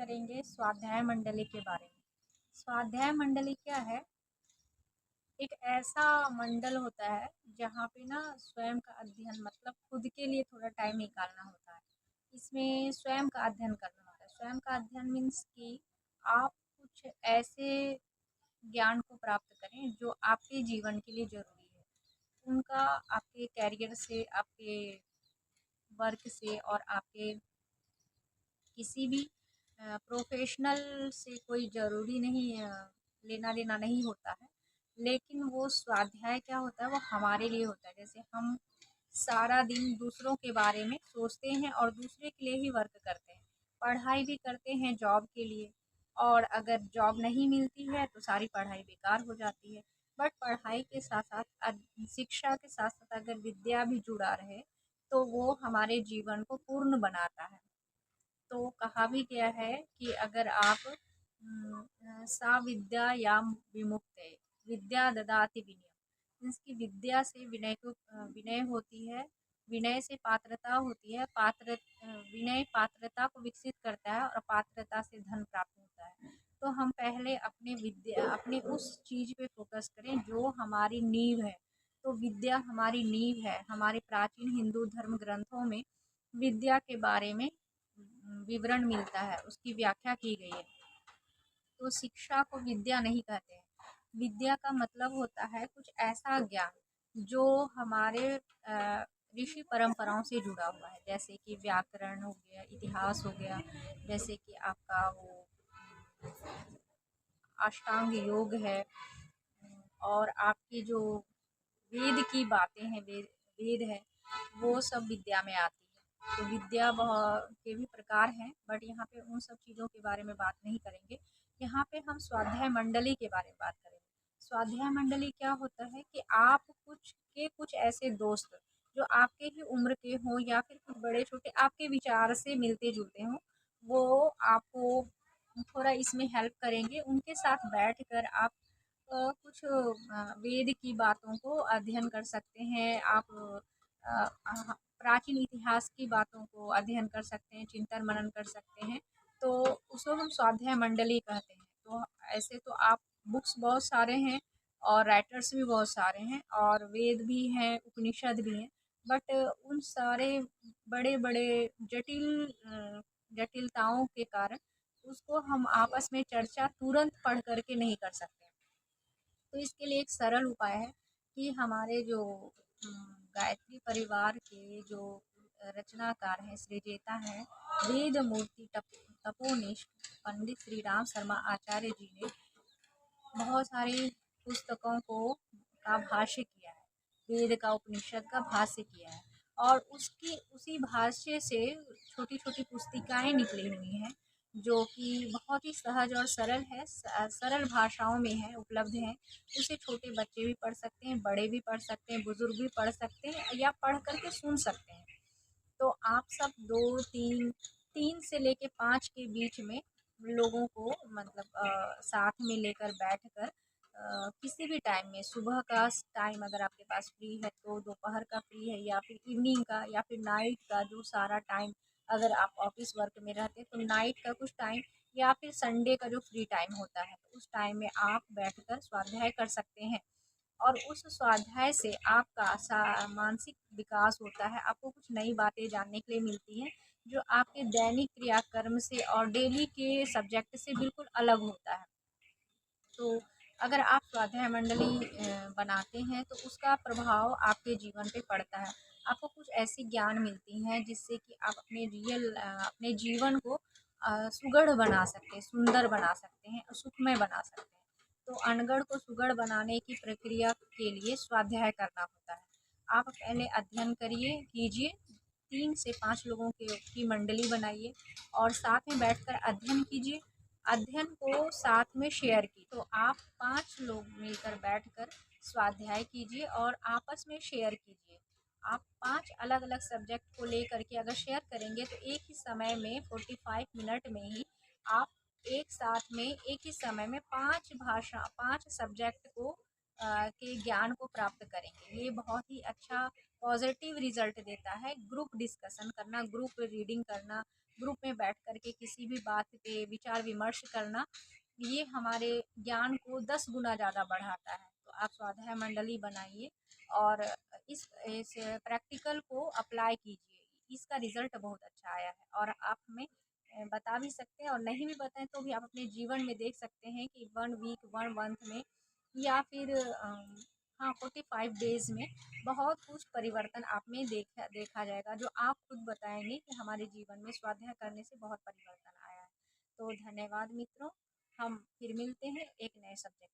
करेंगे स्वाध्याय मंडली के बारे में। स्वाध्याय मंडली क्या है? एक ऐसा मंडल होता है जहाँ पे ना स्वयं का अध्ययन मतलब खुद के लिए थोड़ा टाइम निकालना होता है। इसमें स्वयं का अध्ययन करना होता है। स्वयं का अध्ययन मीन्स कि आप कुछ ऐसे ज्ञान को प्राप्त करें जो आपके जीवन के लिए ज़रूरी है। उनका आपके करियर से, आपके वर्क से और आपके किसी भी प्रोफ़ेशनल से कोई ज़रूरी नहीं लेना-देना नहीं होता है। लेकिन वो स्वाध्याय क्या होता है, वो हमारे लिए होता है। जैसे हम सारा दिन दूसरों के बारे में सोचते हैं और दूसरे के लिए ही वर्क करते हैं। पढ़ाई भी करते हैं जॉब के लिए, और अगर जॉब नहीं मिलती है तो सारी पढ़ाई बेकार हो जाती है। बट पढ़ाई के साथ-साथ शिक्षा के साथ-साथ अगर विद्या भी जुड़ा रहे, तो वो हमारे जीवन को पूर्ण बनाता है। तो कहा भी गया है कि अगर आप सा विद्या या विमुक्ते विद्या ददाति विनय, मीन्स की विद्या से विनय को विनय होती है, विनय से पात्रता होती है, विनय पात्रता को विकसित करता है और पात्रता से धन प्राप्त होता है। तो हम पहले अपने उस चीज़ पे फोकस करें जो हमारी नींव है। तो विद्या हमारी नींव है। हमारे प्राचीन हिंदू धर्म ग्रंथों में विद्या के बारे में विवरण मिलता है, उसकी व्याख्या की गई है। तो शिक्षा को विद्या नहीं कहते हैं। विद्या का मतलब होता है कुछ ऐसा ज्ञान जो हमारे ऋषि परंपराओं से जुड़ा हुआ है, जैसे कि व्याकरण हो गया, इतिहास हो गया, जैसे कि आपका वो अष्टांग योग है, और आपकी जो वेद की बातें हैं, वेद है, वो सब विद्या में आती है। तो विद्या बहुत के भी प्रकार हैं, बट यहाँ पे उन सब चीज़ों के बारे में बात नहीं करेंगे। यहाँ पे हम स्वाध्याय मंडली के बारे में बात करेंगे। स्वाध्याय मंडली क्या होता है कि आप कुछ ऐसे दोस्त जो आपके ही उम्र के हों या फिर कुछ बड़े छोटे आपके विचार से मिलते जुलते हों, वो आपको थोड़ा इसमें हेल्प करेंगे। उनके साथ बैठ कर आप कुछ वेद की बातों को अध्ययन कर सकते हैं। आप प्राचीन इतिहास की बातों को अध्ययन कर सकते हैं, चिंतन मनन कर सकते हैं। तो उसको हम स्वाध्याय मंडली कहते हैं। तो ऐसे तो आप बुक्स बहुत सारे हैं और राइटर्स भी बहुत सारे हैं और वेद भी हैं, उपनिषद भी हैं। बट उन सारे बड़े-बड़े जटिल जटिलताओं के कारण उसको हम आपस में चर्चा तुरंत पढ़ कर के नहीं कर सकते। तो इसके लिए एक सरल उपाय है कि हमारे जो गायत्री परिवार के जो रचनाकार हैं, सृजेता हैं, वेद मूर्ति तपोनिष्ठ पंडित श्री राम शर्मा आचार्य जी ने बहुत सारी पुस्तकों का भाष्य किया है। वेद का, उपनिषद का भाष्य किया है, और उसकी उसी भाष्य से छोटी-छोटी पुस्तिकाएँ निकली हुई हैं, जो कि बहुत ही सहज और सरल है, सरल भाषाओं में है, उपलब्ध हैं। उसे छोटे बच्चे भी पढ़ सकते हैं, बड़े भी पढ़ सकते हैं, बुज़ुर्ग भी पढ़ सकते हैं या पढ़ कर के सुन सकते हैं। तो आप सब 2, 3 से लेके 5 के बीच में लोगों को मतलब साथ में लेकर बैठकर किसी भी टाइम में, सुबह का टाइम अगर आपके पास फ्री है तो दोपहर का फ्री है, या फिर इवनिंग का, या फिर नाइट का जो सारा टाइम, अगर आप ऑफिस वर्क में रहते हैं तो नाइट का कुछ टाइम, या फिर संडे का जो फ्री टाइम होता है तो उस टाइम में आप बैठकर स्वाध्याय कर सकते हैं। और उस स्वाध्याय से आपका मानसिक विकास होता है। आपको कुछ नई बातें जानने के लिए मिलती हैं जो आपके दैनिक क्रियाकर्म से और डेली के सब्जेक्ट से बिल्कुल अलग होता है। तो अगर आप स्वाध्याय मंडली बनाते हैं तो उसका प्रभाव आपके जीवन पे पड़ता है। आपको कुछ ऐसी ज्ञान मिलती हैं जिससे कि आप अपने जीवन को सुगढ़ बना सकते हैं, सुंदर बना सकते हैं और सुखमय बना सकते हैं। तो अनगढ़ को सुगढ़ बनाने की प्रक्रिया के लिए स्वाध्याय करना होता है। आप पहले अध्ययन कीजिए, 3 से 5 लोगों की मंडली बनाइए और साथ में बैठकर अध्ययन कीजिए। अध्ययन को साथ में शेयर की, तो आप 5 लोग मिलकर बैठकर स्वाध्याय कीजिए और आपस में शेयर कीजिए। आप 5 अलग-अलग सब्जेक्ट को लेकर के अगर शेयर करेंगे तो एक ही समय में 45 मिनट में ही आप एक साथ में एक ही समय में 5 सब्जेक्ट को के ज्ञान को प्राप्त करेंगे। ये बहुत ही अच्छा पॉजिटिव रिजल्ट देता है। ग्रुप डिस्कशन करना, ग्रुप रीडिंग करना, ग्रुप में बैठ कर के किसी भी बात पे विचार विमर्श करना, ये हमारे ज्ञान को 10 गुना ज़्यादा बढ़ाता है। तो आप स्वाध्याय मंडली बनाइए और इस प्रैक्टिकल को अप्लाई कीजिए। इसका रिज़ल्ट बहुत अच्छा आया है और आप हमें बता भी सकते हैं, और नहीं भी बताएं तो भी आप अपने जीवन में देख सकते हैं कि 1 वीक 1 मंथ में या फिर हाँ 45 डेज़ में बहुत कुछ परिवर्तन आप में देखा जाएगा, जो आप खुद बताएंगे कि हमारे जीवन में स्वाध्याय करने से बहुत परिवर्तन आया है। तो धन्यवाद मित्रों, हम फिर मिलते हैं एक नए सब्जेक्ट